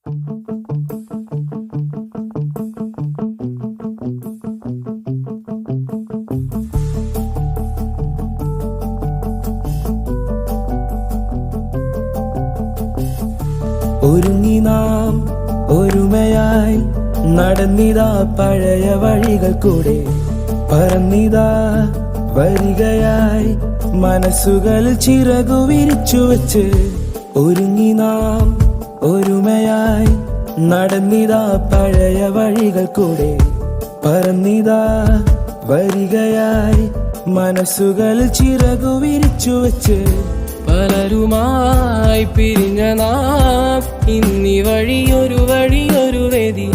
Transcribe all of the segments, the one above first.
ഒരുങ്ങി നാം ഒരുമയായി നടന്നിതാ പഴയ വഴികൾ കൂടെ പറന്നിതാ വരികയായി മനസ്സുകളിൽ ചിറകു വിരിച്ചു വെച്ച്. ഒരുങ്ങി നാം ഒരുമയായി നടന്നിതാ പഴയ വഴികൾ കൂടെ പറന്നിതാ വരികയായി മനസ്സുകളിൽ ചിറകു വിരിച്ചു വെച്ച്. പലരുമായി പിരിഞ്ഞ നാം ഇന്നി വഴിയൊരു വേദി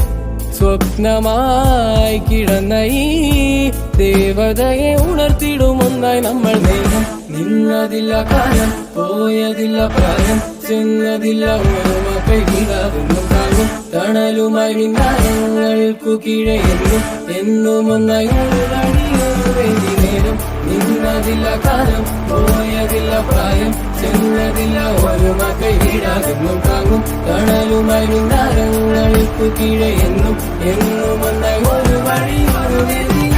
സ്വപ്നമായി കിടന്ന ഈ ദേവതയെ ഉണർത്തിടുമൊന്നായി നമ്മൾ നേരം. നിന്നതില്ല കാലം, പോയതില്ല പ്രായം, ചെന്നതില്ല ഓർമ്മ കൈവിടാവുന്നു കാലം. തണലുമായി മിന്നാരങ്ങൾക്കു കീഴെ എന്നും ഒന്നായി ഒരു വഴിയൊരു വേദി നേരം. നിന്നതില്ല കാലം, പോയതില്ല പ്രായം, ചെന്നതില്ല ഓർമ്മ കൈവിടാവുന്നു കാലം. തണലുമായി മിന്നാരങ്ങൾക്കു കീഴെ എന്നും ഒന്നായി ഒരു വഴി ഒരു വേദി.